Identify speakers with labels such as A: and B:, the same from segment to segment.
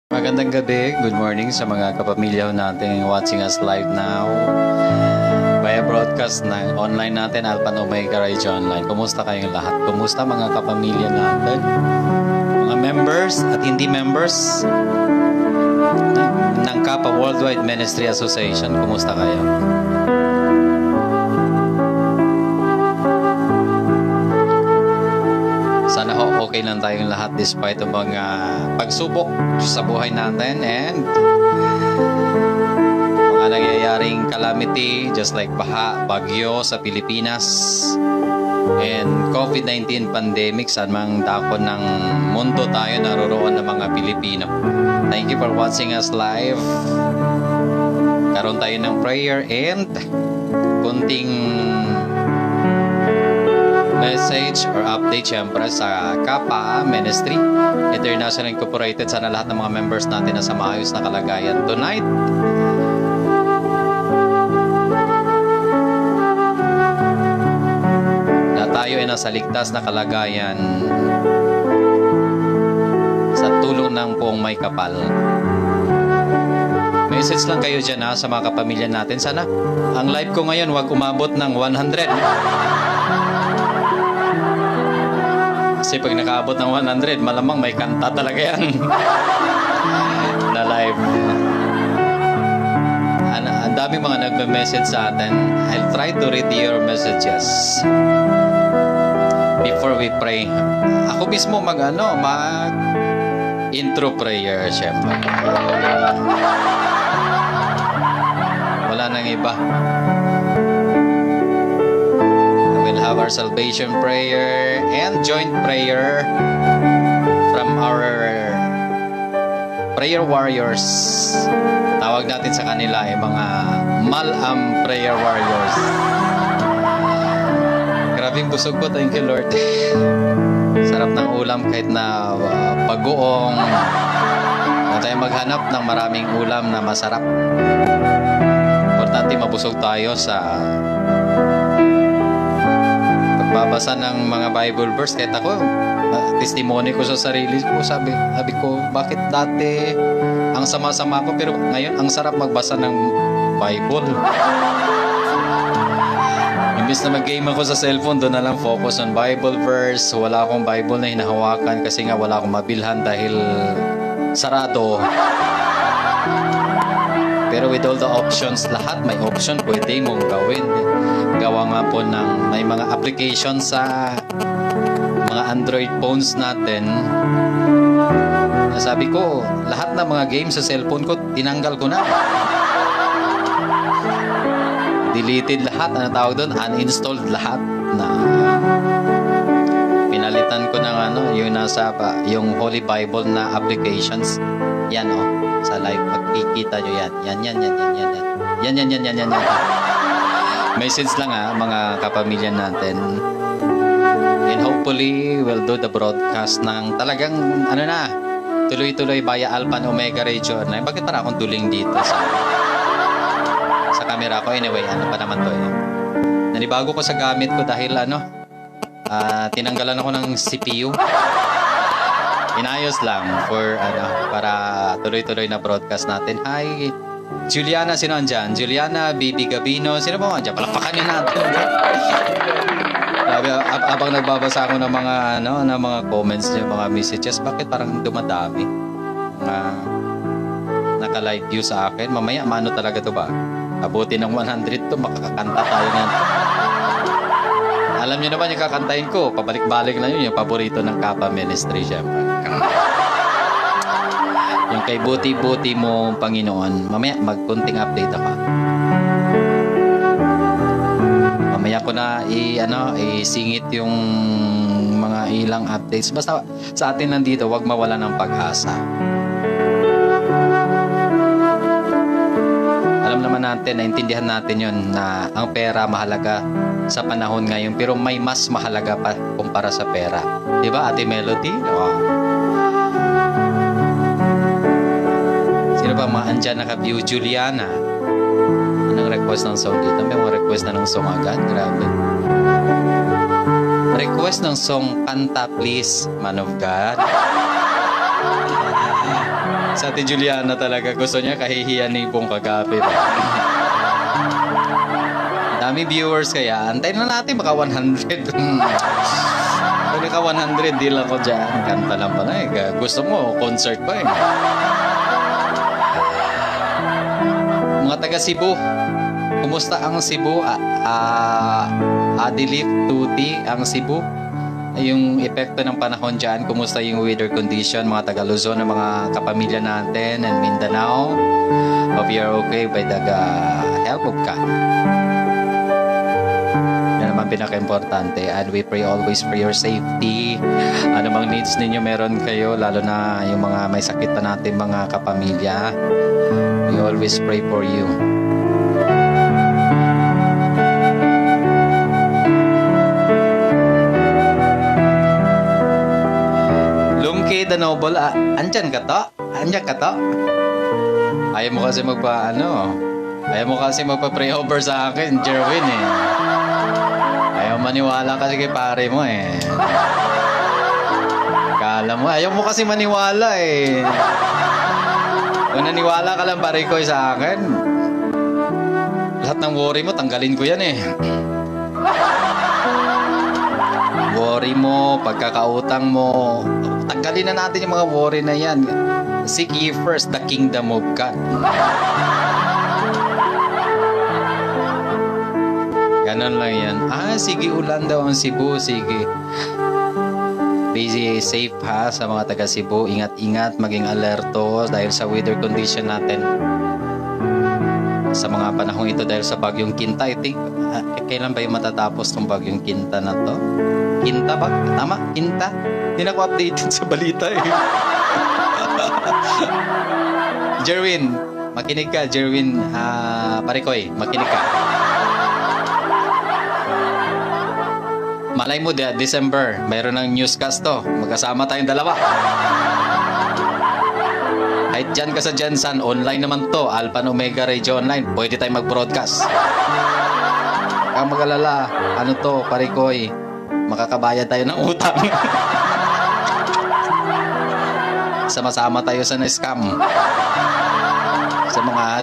A: Magandang gabi, good morning sa mga kapamilya natin watching us live now via broadcast ng online natin, Alpha and Omega Radio Online. Kumusta kayong lahat? Kumusta mga kapamilya natin? Mga members at hindi members ng Kappa Worldwide Ministry Association, kumusta kayo? Sana okay lang tayong lahat despite ng mga pagsubok sa buhay natin and mga nangyayaring calamity just like baha, bagyo sa Pilipinas and COVID-19 pandemic. Saan mang dako ng mundo tayo naroroon ng mga Pilipino. Thank you for watching us live. Karoon tayo ng prayer and kunting message or update syempre sa Kappa Ministry International Incorporated. Sana lahat ng mga members natin nasa maayos na kalagayan tonight. Na tayo ay nasa ligtas na kalagayan sa tulong ng Poong May Kapal. Message lang kayo dyan sa mga kapamilya natin. Sana ang live ko ngayon wag umabot ng 100. Kasi pag nakaabot ng 100, malamang may kanta talaga yan na live. Ang daming mga nagme-message sa atin. I'll try to read your messages before we pray. Ako mismo mag intro prayer syempre. Wala nang iba. Have our salvation prayer and joint prayer from our prayer warriors. Tawag natin sa kanila ay mga Malam prayer warriors. Grabing busog ko, thank you Lord. Sarap ng ulam kahit na pag-uong. Na tayo maghanap ng maraming ulam na masarap. Importante mabusog tayo sa babasa ng mga Bible verse. Kahit ako, testimony ko sa sarili ko, sabi ko, bakit dati ang sama-sama ko pero ngayon ang sarap magbasa ng Bible. Imbis na mag-game ako sa cellphone, doon na lang focus on Bible verse. Wala akong Bible na hinahawakan kasi nga wala akong mabilhan dahil sarado. Pero with all the options, lahat may option pwede mong gawin. Gawa nga po ng may mga application sa mga Android phones natin. Sabi ko, lahat ng mga games sa cellphone ko, tinanggal ko na. Deleted lahat. Ano tawag doon? Uninstalled lahat. Na pinalitan ko ng yung nasa yung Holy Bible na applications. Yan sa live, makikita nyo yan. Yan. Message lang mga kapamilya natin. And hopefully, we'll do the broadcast ng talagang, tuloy-tuloy via Alpha and Omega Radio Online. Bakit para akong duling dito sa camera ko? Anyway, pa naman to Nanibago ko sa gamit ko dahil tinanggalan ako ng CPU. Inayos lang para tuloy-tuloy na broadcast natin. Hi, Juliana, sino andyan? Juliana, Bibi Gabino, sino ba andyan? Palakpakan nyo natin. Habang nagbabasa ako ng mga comments nyo, mga messages, bakit parang dumadami? Naka-live view sa akin. Mamaya, mano talaga to ba? Abuti ng 100 to, makakakanta tayo yan. Alam nyo naman yung kakantahin ko, pabalik-balik na yun, yung paborito ng Kappa Ministry, syempre. Yung kay buti-buti mo, Panginoon. Mamaya, magkunting update ako. Mamaya ko na isingit yung mga ilang updates. Basta sa atin nandito, wag mawala ng pag-asa. Alam naman natin, naintindihan natin yun na ang pera mahalaga sa panahon ngayon, pero may mas mahalaga pa kumpara sa pera. Diba, Ate Melody? Sino ba andyan naka-view? Juliana. Anong request ng song dito? May mga request na ng song agad. Grabe. Request ng song, kanta please, man of God. Sa Ate Juliana talaga, gusto niya kahihiyan ni Bong kagabi ba? Dami viewers kaya, antayin na natin baka 100. Pwede ka 100, deal ako dyan. Kanta lang pala eh. Gusto mo, concert pa eh. Mga taga Cebu, kumusta ang Cebu? Adilip, Tuti, ang Cebu. Yung epekto ng panahon dyan, kumusta yung weather condition, mga taga Luzon, mga kapamilya natin, and Mindanao. Hope you're okay by the help of God. Yan naman pinaka-importante, and we pray always for your safety. Ano mang needs ninyo meron kayo, lalo na yung mga may sakit pa natin mga kapamilya. We always pray for you. Lumki the Noble, andyan ka to? Andyan ka to? Ayaw mo kasi ayaw mo kasi magpa-pray over sa akin, Jerwin eh. Ayaw maniwala kasi kay pare mo eh. Kala mo, ayaw mo kasi maniwala eh. Kung naniwala ka lang pare ko sa akin, lahat ng worry mo, tanggalin ko yan eh. Worry mo, pagkakautang mo, tanggalin na natin yung mga worry na yan. Seek ye first the kingdom of God. Ganon lang yan. Sige, ulan daw ang Cebu. Sige. Busy, safe ha sa mga taga Cebu. Ingat-ingat, maging alerto dahil sa weather condition natin. Sa mga panahong ito dahil sa bagyong Kinta. I think, kailan ba yung matatapos tong bagyong Kinta na to? Kinta ba? Tama? Kinta? Hindi na ako updated sa balita eh. Jerwin, makinig ka. Jerwin, Parikoy, makinig ka. Malay mo, December, mayroon ng newscast to. Magkasama tayong dalawa. Kahit dyan ka sa Jensen, online naman to. Alpha and Omega Radio Online. Pwede tayong mag-broadcast. Kang mag-alala, ano to, Parikoy, makakabayad tayo ng utang. Sama-sama tayo sa na-scam. Sa mga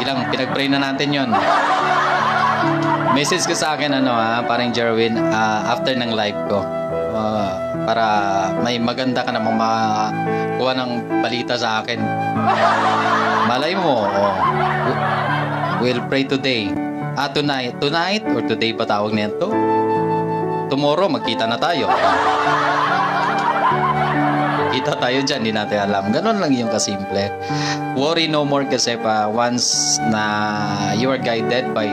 A: ilang pinag-pray na natin yon. Message ka sa akin parang Jerwin, after ng live ko, para may maganda ka namang makuha ng balita sa akin. Malay mo, we'll pray today. Tonight or today ba tawag nito? Tomorrow magkita na tayo. Kita tayo dyan, hindi natin alam. Ganon lang yung kasimple. Worry no more kasi once na you are guided by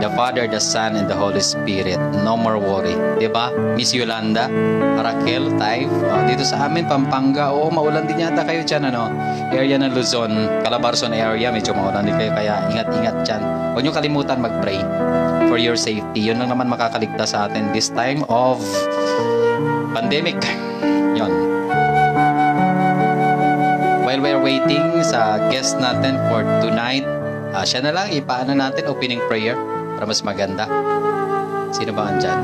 A: the Father, the Son, and the Holy Spirit. No more worry. Diba? Miss Yolanda, Raquel, Taif. Dito sa amin, Pampanga. Maulan din yata kayo dyan. Area ng Luzon, Calabarzon area. Medyo maulan din kayo. Kaya ingat-ingat dyan. Huwag nyo kalimutan mag-pray for your safety. Yun lang naman makakaligtas sa atin this time of pandemic. Yun. While we're waiting sa guest natin for tonight, siya na lang, ipaano natin opening prayer para mas maganda. Sino ba andyan?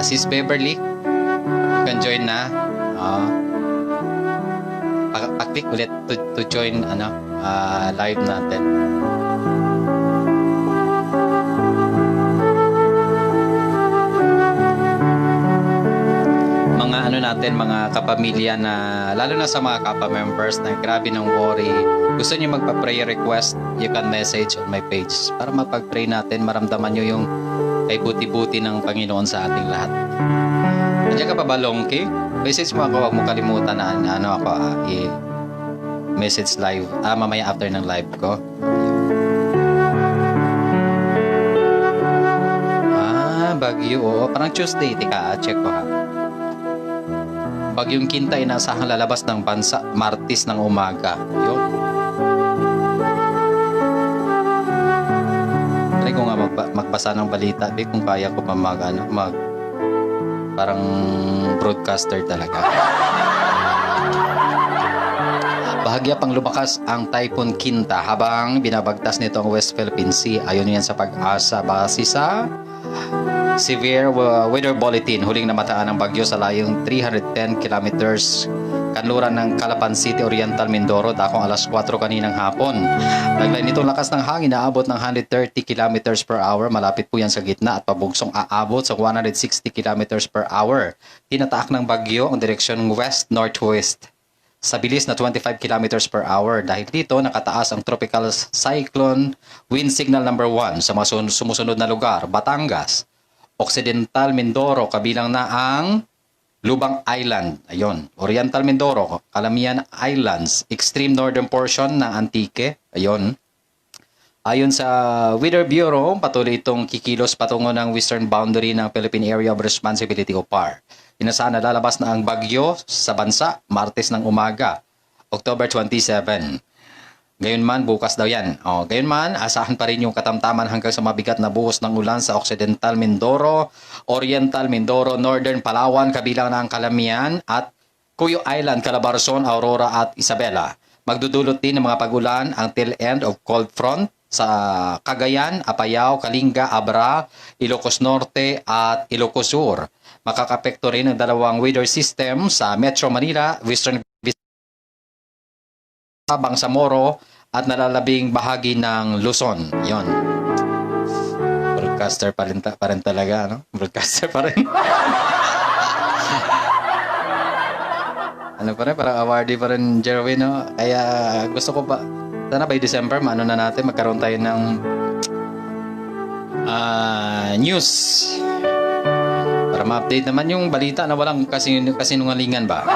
A: Sis Beverly, you can join na. Pag-click ulit to join live natin. Mga kapamilya na, lalo na sa mga kapa-members na grabe ng worry, gusto niyo magpa-prayer request, you can message on my page para mapag-pray natin, maramdaman niyo yung kay buti-buti ng Panginoon sa ating lahat. Nandiyan ka pa ba, Longki? Message mo ako, huwag mo kalimutan na i-message live, mamaya after ng live ko. Bagyo, parang Tuesday, check ko ha. Bagyong Kinta ay nasahang lalabas ng bansa Martes ng umaga. Yun. Try ko nga magbasa ng balita. Kung kaya ko pa parang broadcaster talaga. Bahagya pang lumakas ang Typhoon Kinta habang binabagtas nito ang West Philippine Sea. Ayon yan sa Pag-asa base sa Severe weather bulletin. Huling namataan ng bagyo sa layong 310 kilometers kanluran ng Calapan City, Oriental, Mindoro, dakong alas 4 kaninang hapon. Taglay nitong lakas ng hangin na abot ng 130 kilometers per hour. Malapit po yan sa gitna at pabugsong aabot sa 160 kilometers per hour. Tinataak ng bagyo ang direksyon west-northwest sa bilis na 25 kilometers per hour. Dahil dito, nakataas ang tropical cyclone wind signal number 1 sa mga sumusunod na lugar: Batangas, Occidental Mindoro, kabilang na ang Lubang Island, ayun, Oriental Mindoro, Calamian Islands, extreme northern portion ng Antique, ayun. Ayon sa Weather Bureau, patuloy itong kikilos patungo ng western boundary ng Philippine Area of Responsibility o PAR. Inasahan na lalabas na ang bagyo sa bansa Martes ng umaga, October 27. Gayunman, bukas daw yan. Gayunman, asahan pa rin yung katamtaman hanggang sa mabigat na buhos ng ulan sa Occidental Mindoro, Oriental Mindoro, Northern Palawan, kabilang na ang Calamian at Cuyo Island, Calabarzon, Aurora at Isabela. Magdudulot din ng mga pagulan ang tail end of cold front sa Cagayan, Apayao, Kalinga, Abra, Ilocos Norte at Ilocos Sur. Makakapekto rin ang dalawang weather system sa Metro Manila, Western Bangsamoro at nalalabing bahagi ng Luzon. Yon. Broadcaster pa rin talaga, no? Broadcaster pa rin. Ano pa rin, parang awardee pa rin, Jerwin, no? Kaya gusto ko pa, sana by December, maano na natin, magkaroon tayo ng news. Para ma-update naman yung balita na walang kasinungalingan ba?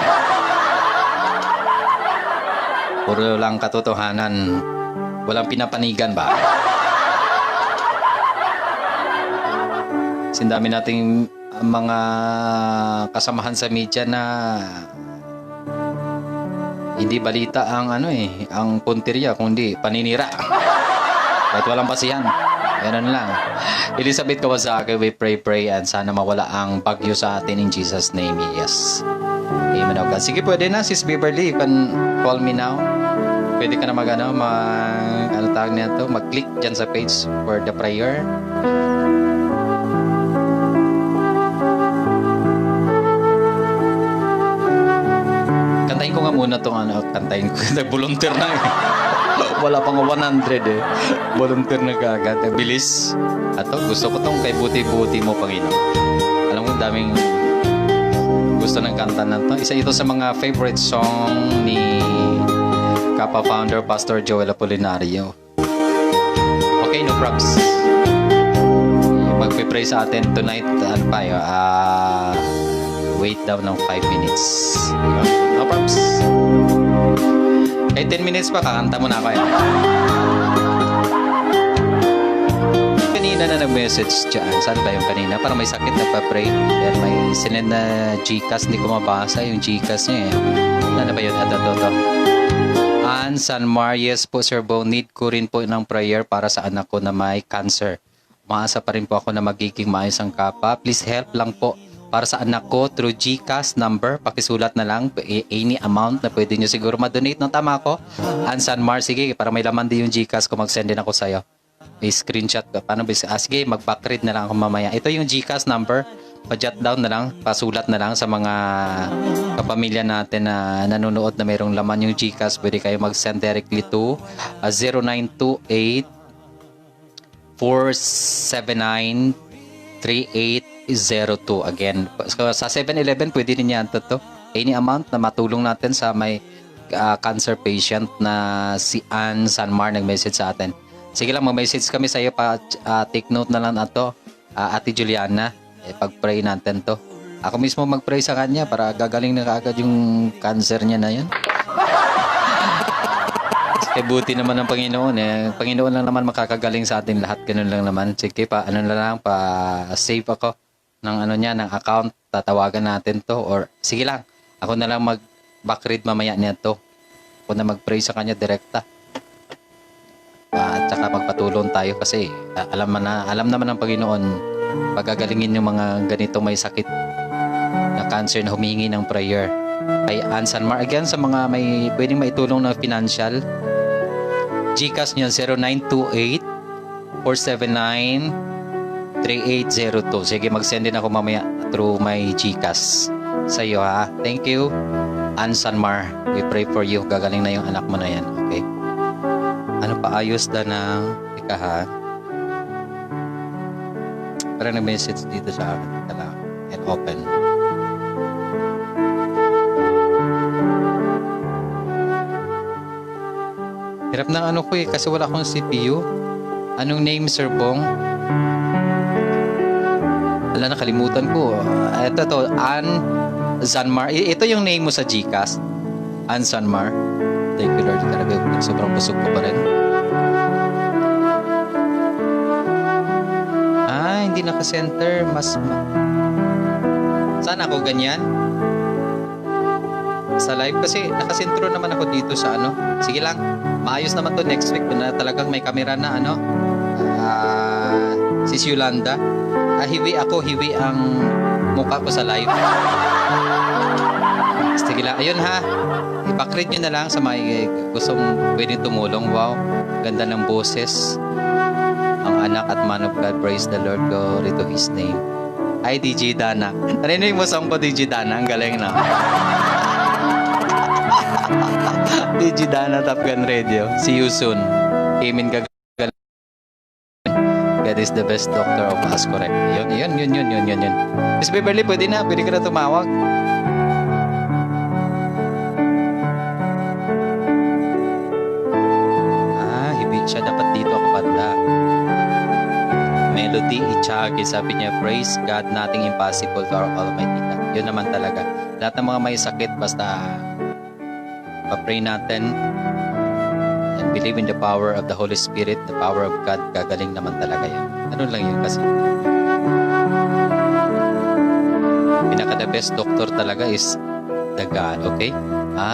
A: Puro lang katotohanan. Walang pinapanigan ba? Sindami nating mga kasamahan sa media na hindi balita ang ang punteriya, kundi paninira. Kahit walang basihan. Ganun lang. Elizabeth Kawasaki, we pray and sana mawala ang bagyo sa atin in Jesus' name. Yes. Amen. Okay. Sige, pwede na, Sis Beverly. You can call me now. Pwede ka na mag-click dyan sa page for the prayer. Kantahin ko nga muna itong kantahin ko. Volunteer na eh. Wala pang 100 eh. Volunteer na kagad. Bilis. Ato, gusto ko itong kay buti-buti mo, Panginoon. Alam mo, daming gusto ng kanta na ito. Isa ito sa mga favorite song ni Kappa founder Pastor Joel Apolinario. Okay, no props. Magpipray sa atin tonight. Wait daw ng 5 minutes. No props. Kahit 10 minutes pa, kakanta mo na ako yan. Kanina na nag-message dyan. Saan ba yung kanina? Parang may sakit na pa-pray. Yan, may sinend na Gcash. Hindi ko mabasa yung Gcash niya eh. Ano ba yun? Ito. Ann San Marias po, Sir Bo. Need ko rin po ng prayer para sa anak ko na may cancer. Maasa pa rin po ako na magiging maayos ang kapa. Please help lang po para sa anak ko through Gcash number. Pakisulat na lang any amount na pwede nyo siguro ma-donate. No, tama ko? Ann San Mar, sige, para may laman din yung Gcash ko, mag-send din ako sa'yo. May screenshot ka. Paano ba? Sige, mag-backread na lang ako mamaya. Ito yung Gcash number. Pa-jot down na lang, pasulat na lang sa mga kapamilya natin na nanonood na mayroong laman yung Gcash. Pwede kayo mag-send directly to 0928 479 3802. Again, sa 7-Eleven pwede din yan to. Any amount na matulong natin sa may cancer patient na si Ann Sanmar nag-message sa atin. Sige lang, mag-message kami sa iyo pa, take note na lang ato, Ate Juliana. Pag-pray natin to. Ako mismo mag-pray sa kanya para gagaling na kaagad yung cancer niya na yan. Kasi buti naman ng Panginoon eh. Panginoon lang naman makakagaling sa atin lahat. Ganun lang naman. Sige pa, pa-save ako ng ng account. Tatawagan natin to. Or sige lang, ako na lang mag-backread mamaya niya to. Ako na mag-pray sa kanya direkta. At saka magpatulong tayo kasi alam naman ng Panginoon pagagalingin yung mga ganito may sakit na cancer na humihingi ng prayer. Kay Ann Sanmar, again, sa mga may pwedeng maitulong na financial, Gcash niyan 0928 479 3802. Sige, mag-send din ako mamaya through my GCash sa iyo ha. Thank you. Ann Sanmar, we pray for you. Gagaling na yung anak mo na yan. Okay? Ano pa ayos na ika ha? Parang nag-message dito sa akin. Tala. And open. Hirap na ano ko eh, kasi wala akong CPU. Anong name, Sir Bong? Wala, nakalimutan ko. Ito to, Ann Sanmar. Ito yung name mo sa GCash. Ann Sanmar. Thank you Lord. Talaga, sobrang busog ko pa rin. Hindi naka-center. Sana ako ganyan? Sa live kasi nakasentro naman ako dito sa ano. Sige lang. Maayos naman to next week na talagang may camera na ano. Si Yolanda. Hiwi ang mukha ko sa live. Sige lang. Ayun ha. Ipakrit nyo na lang sa mga gustong pwedeng tumulong. Wow. Ganda ng boses. Ang anak at man of God. Praise the Lord. Glory to His name. Ay, DJ Dana. Narinig mo song ko, DJ Dana. Ang galing na. DJ Dana, Top Gun Radio. See you soon. Amen ka. God is the best doctor of us, correct. Yun. Miss Beverly, pwede ka na tumawag. Hibig siya. Dapat dito ako banda. Melody Ichagi, sabi niya, praise God, nothing impossible to our Almighty God. Yun naman talaga. Lahat ng mga may sakit, basta pa-pray natin and believe in the power of the Holy Spirit, the power of God, gagaling naman talaga yan. Ano lang yun kasi. Pinaka-the best doctor talaga is the God, okay?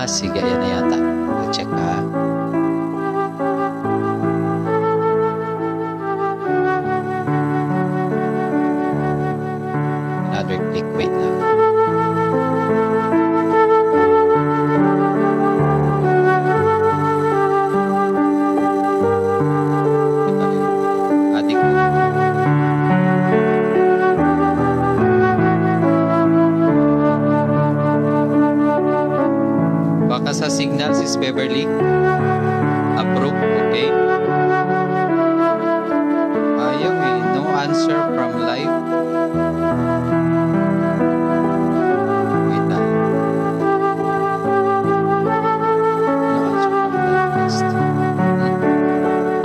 A: Sige, yan na yata. Check ha. Another click, wait lang. Sa signal, Sis Beverly. Approve, okay. Ayaw eh. No answer from live. Wait na. No answer from live text.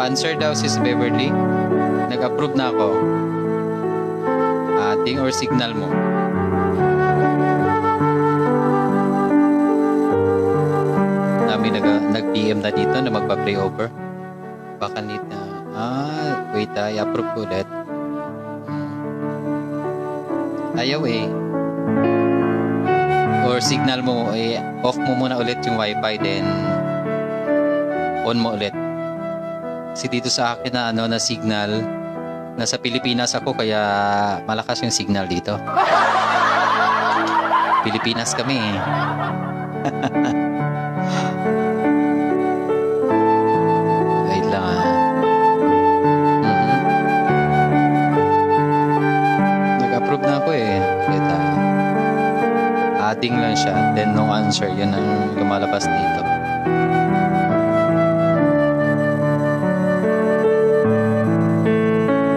A: Pa-answer daw, Sis Beverly. Nag-approve na ako. Ting or signal mo. Nag-PM na dito na magpa-pray over. Baka need na. Wait i-approve ko ulit. Ayaw eh. Or signal mo, off mo muna ulit yung wifi, then on mo ulit. Kasi dito sa akin na na signal, nasa Pilipinas ako kaya malakas yung signal dito. Pilipinas kami eh. Nag-approve na ako eh. Adding lang siya. Then no answer. Yun ang lumalabas dito.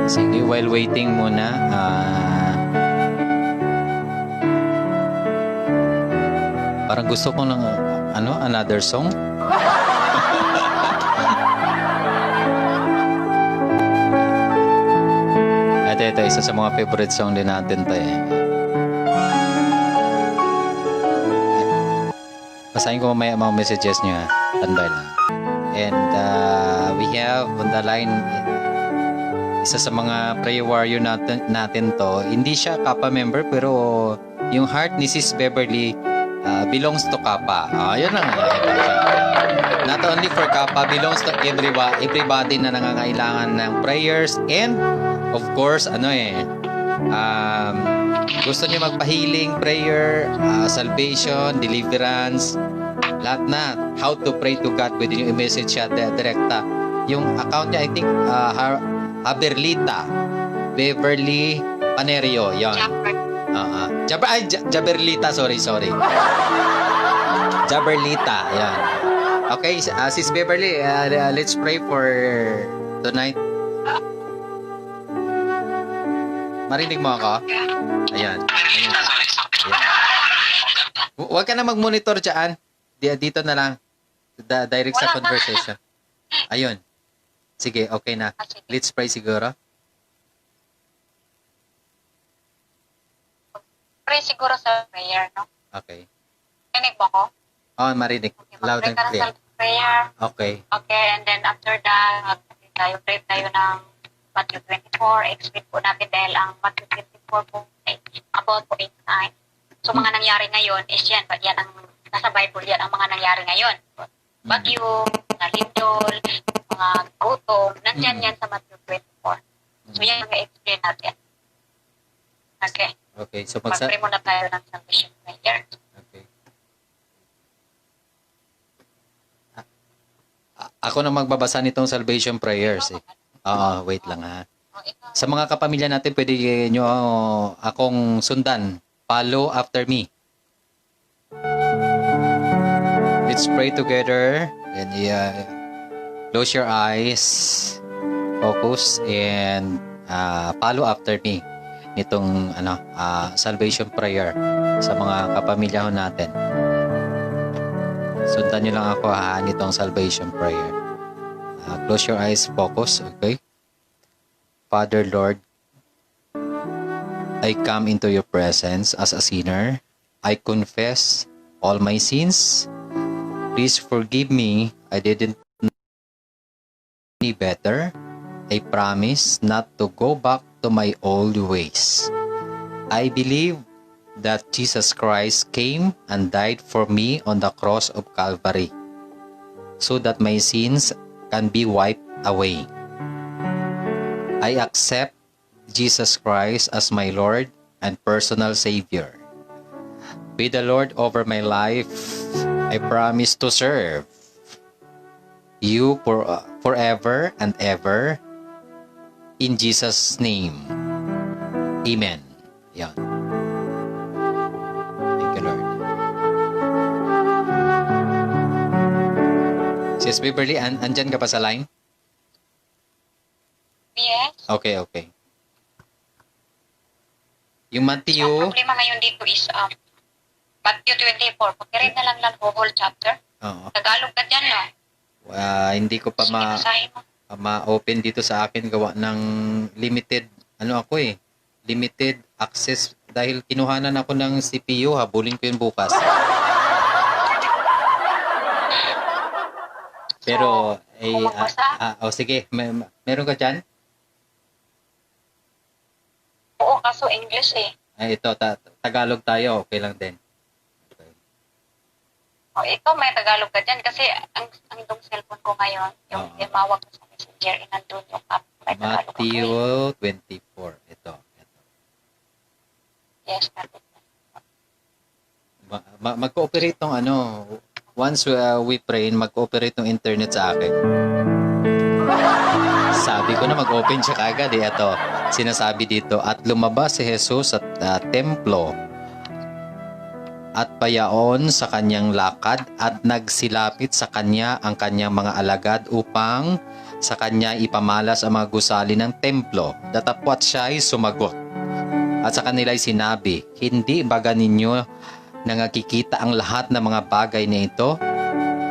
A: Sige, while waiting muna. Parang gusto ko ng another song. Ito, isa sa mga favorite song din natin to eh. Basahin ko mamaya mga messages nyo ha. Tanbay lang. And we have on the line isa sa mga prayer warrior natin to. Hindi siya Kappa member pero yung heart ni Sis Beverly belongs to Kappa. Yun lang. Not only for Kappa, belongs to everybody na nangangailangan ng prayers and of course, gusto niyo magpa-healing, prayer, salvation, deliverance, lahat na. How to pray to God, pwede niyo i-message siya direkta. Yung account niya, I think, Haberlita. Beverly Panerio. Yan. Jaberlita. Sorry. Jaberlita. Yan. Okay, Sis Beverly, let's pray for tonight. Marinig mo ako? Ayan. Huwag ka na mag-monitor dyan. Dito na lang. Direct sa conversation. Ayun. Sige, okay na. Let's pray siguro.
B: Pray siguro sa prayer, no?
A: Okay.
B: Marinig mo ko?
A: Oh, marinig. Loud and clear.
B: Prayer.
A: Okay.
B: Okay, and then after that, pray tayo ng Matthew 24. Explain po natin dahil ang Matthew 24 po ay about po 8 times. So, mga nangyari ngayon is yan. Yan ang nasa Bible, yan ang mga nangyari ngayon. Bagyo, mga lindol, mga gutom, nandyan yan sa Matthew 24. So, yan ang i-explain natin. Okay.
A: Okay. So,
B: Mag-pray muna tayo ng salvation prayer.
A: Okay. Ako na magbabasa nitong salvation prayers eh. Wait lang ha. Sa mga kapamilya natin, pwede nyo akong sundan. Follow after me. Let's pray together. And close your eyes. Focus and follow after me nitong salvation prayer sa mga kapamilya natin. Sundan nyo lang ako nitong salvation prayer. Close your eyes, focus, okay? Father, Lord, I come into your presence as a sinner. I confess all my sins. Please forgive me. I didn't know any better. I promise not to go back to my old ways. I believe that Jesus Christ came and died for me on the cross of Calvary so that my sins can be wiped away. I accept Jesus Christ as my Lord and personal Savior. Be the Lord over my life. I promise to serve you forever and ever. In Jesus' name. Amen. Yan. Thank you, Lord. Sis Beverly, andyan ka pa sa line?
B: Yes.
A: Okay. Yung Matthew...
B: Ang problema ngayon dito is Matthew 24. Pag-read na lang whole chapter.
A: Oo.
B: Tagalog ka dyan, no?
A: Hindi ko pa
B: Basahin mo.
A: ma-open dito sa akin gawa ng limited limited access dahil kinuhanan ako ng CPU, habulin ko yun bukas. Pero sige, meron ka dyan?
B: Oo, kaso English eh.
A: Ito, Tagalog tayo, okay lang din.
B: O, ito may Tagalog ka dyan kasi ang itong cellphone ko ngayon, yung mawag ko sa messenger, nandun yung app, may Tagalog
A: Matthew
B: ako.
A: 24, ito.
B: Yes, natin.
A: Mag-cooperate tong once we pray, mag-cooperate ng internet sa akin. Sabi ko na mag-open siya kagad eh. Ito, sinasabi dito, at lumabas si Jesus sa templo at payaon sa kanyang lakad at nagsilapit sa kanya ang kanyang mga alagad upang sa kanya ipamalas ang mga gusali ng templo. Datapwat siya ay sumagot. At sa kanila ay sinabi, hindi baga ninyo nangakikita ang lahat ng mga bagay na ito?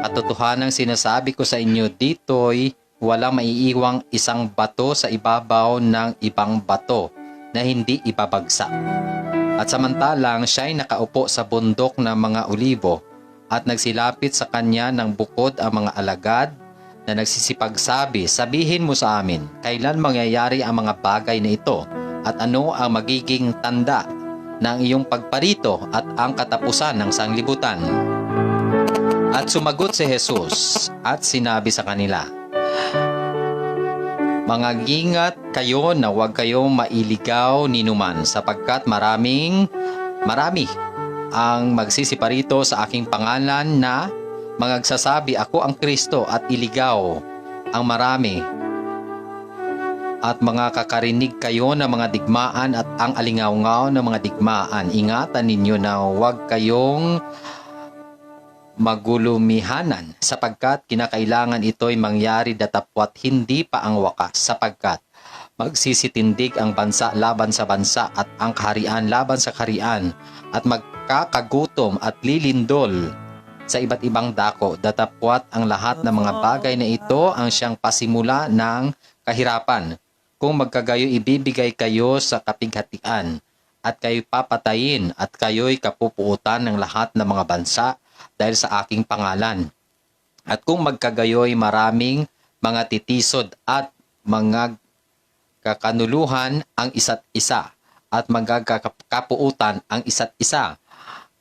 A: Katotohanang sinasabi ko sa inyo, dito'y walang maiiwang isang bato sa ibabaw ng ibang bato na hindi ibabagsak. At samantalang siya'y nakaupo sa bundok ng mga olibo at nagsilapit sa kanya ng bukod ang mga alagad na nagsisipagsabi, sabihin mo sa amin, kailan mangyayari ang mga bagay na ito at ano ang magiging tanda ng iyong pagparito at ang katapusan ng sanglibutan? At sumagot si Jesus at sinabi sa kanila, mangingat kayo na huwag kayong mailigaw ninuman sapagkat marami ang magsisiparito sa aking pangalan na magsasabi ako ang Kristo at iligaw ang marami. at mga kakarinig kayo ng mga digmaan at ang alingaw-ngaw ng mga digmaan. Ingatan ninyo na huwag kayong magulumihanan sapagkat kinakailangan ito'y mangyari datapwat hindi pa ang wakas sapagkat magsisitindig ang bansa laban sa bansa at ang kaharian laban sa kaharian at magkakagutom at lilindol sa iba't ibang dako. Datapwat ang lahat ng mga bagay na ito ang siyang pasimula ng kahirapan. Kung magkagayo ibibigay kayo sa kapighatian at kayo'y papatayin at kayo'y kapupuutan ng lahat ng mga bansa dahil sa aking pangalan. At kung magkagayo'y maraming mga titisod at mga kakanuluhan ang isa't isa at magkakapuutan ang isa't isa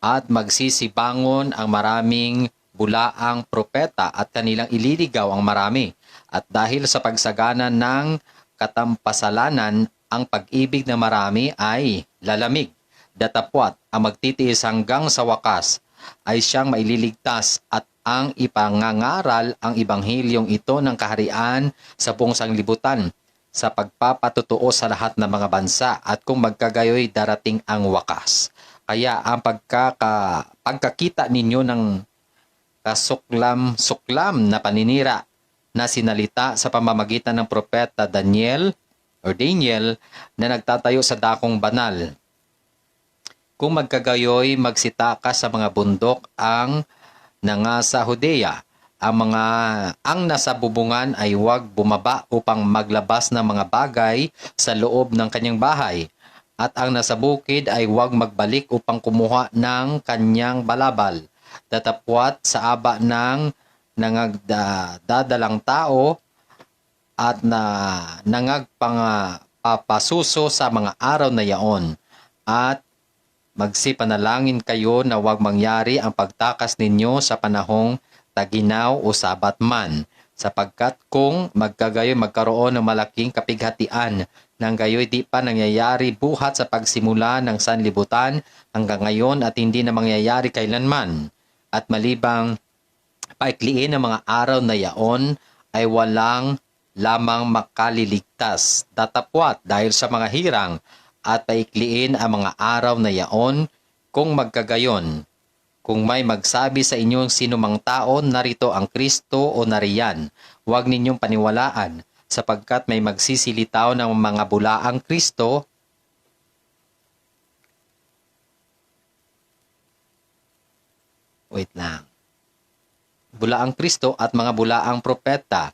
A: at magsisibangon ang maraming bulaang propeta at kanilang ililigaw ang marami. At dahil sa pagsagana ng katampasalanan, ang pag-ibig na marami ay lalamig. Datapwat ang magtitiis hanggang sa wakas ay siyang maililigtas at ang ipangangaral ang ibanghelyong ito ng kaharian sa buong sanglibutan sa pagpapatutuo sa lahat ng mga bansa at kung magkagayoy darating ang wakas. Kaya ang pagkakita ninyo ng kasuklam-suklam na paninira na sinalita sa pamamagitan ng propeta Daniel na nagtatayo sa dakong banal. Kung magkagayoy magsitaka sa mga bundok ang nangasa Judea, ang nasa bubungan ay huwag bumaba upang maglabas ng mga bagay sa loob ng kanyang bahay, at ang nasa bukid ay huwag magbalik upang kumuha ng kanyang balabal. Datapwat sa aba ng nangagdadalang tao at nangagpapasuso sa mga araw na yaon, at magsipanalangin kayo na huwag mangyari ang pagtakas ninyo sa panahong taginaw o sabat man, sapagkat kung magkagayoy magkaroon ng malaking kapighatian, nang gayoy di pa nangyayari buhat sa pagsimula ng sanlibutan hanggang ngayon at hindi na mangyayari kailanman. At malibang paikliin ang mga araw na yaon ay walang lamang makaliligtas. Datapwat dahil sa mga hirang at paikliin ang mga araw na yaon kung magkagayon. Kung may magsabi sa inyong sinumang tao, narito ang Kristo o nariyan, huwag ninyong paniwalaan, sapagkat may magsisilitaw ng mga bulaang Kristo bulaang Kristo at mga bulaang propeta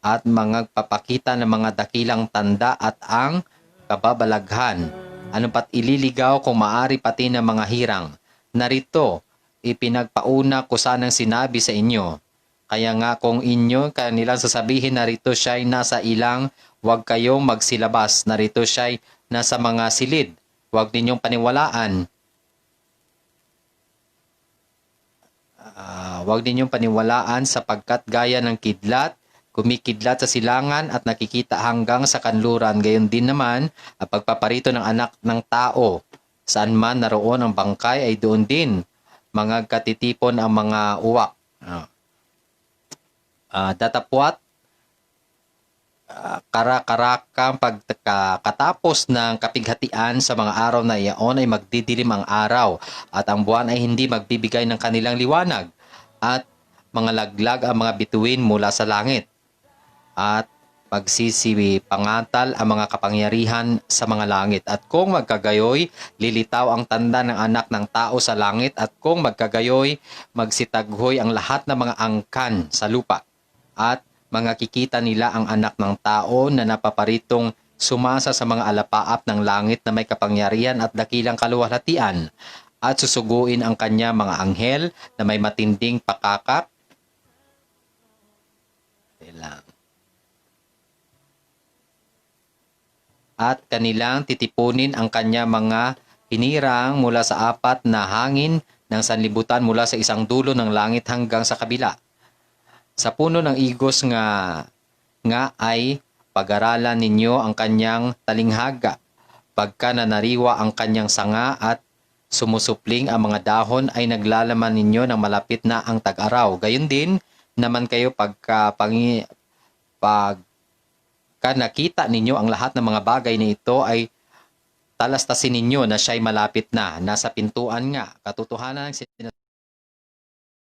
A: at magpapakita ng mga dakilang tanda at ang kababalaghan. Ano pat ililigaw kung maari pati ng mga hirang. Narito, ipinagpauna ko sanang sinabi sa inyo. Kaya nga kung inyo kanilang sasabihin narito siya'y nasa ilang, huwag kayong magsilabas. Narito siya'y nasa mga silid, huwag ninyong paniwalaan. Huwag ninyong paniwalaan sapagkat gaya ng kidlat, kumikidlat sa silangan at nakikita hanggang sa kanluran. Gayon din naman ang pagpaparito ng anak ng tao. Saan man naroon ang bangkay ay doon din mga katitipon ang mga uwak. Datapwat, karakarakang pagkatapos ng kapighatian sa mga araw na iyon ay magdidilim ang araw at ang buwan ay hindi magbibigay ng kanilang liwanag at mga laglag ang mga bituin mula sa langit at magsisipangatal ang mga kapangyarihan sa mga langit. At kung magkagayoy, lilitaw ang tanda ng anak ng tao sa langit at kung magkagayoy, magsitaghoy ang lahat ng mga angkan sa lupa at mga kikita nila ang anak ng tao na napaparitong sumasa sa mga alapaap ng langit na may kapangyarihan at dakilang kaluwalhatian at susuguin ang kanya mga anghel na may matinding pakakak. At kanilang titipunin ang kanya mga hinirang mula sa apat na hangin ng sanlibutan mula sa isang dulo ng langit hanggang sa kabila. Sa puno ng igos nga ay pag-aralan ninyo ang kanyang talinghaga. Pagka nanariwa ang kanyang sanga at sumusupling ang mga dahon ay naglalaman ninyo ng malapit na ang tag-araw. Gayon din naman kayo Pagka nakita ninyo ang lahat ng mga bagay na ito ay talastasin ninyo na siya'y malapit na. Nasa pintuan nga. Katotohanan ng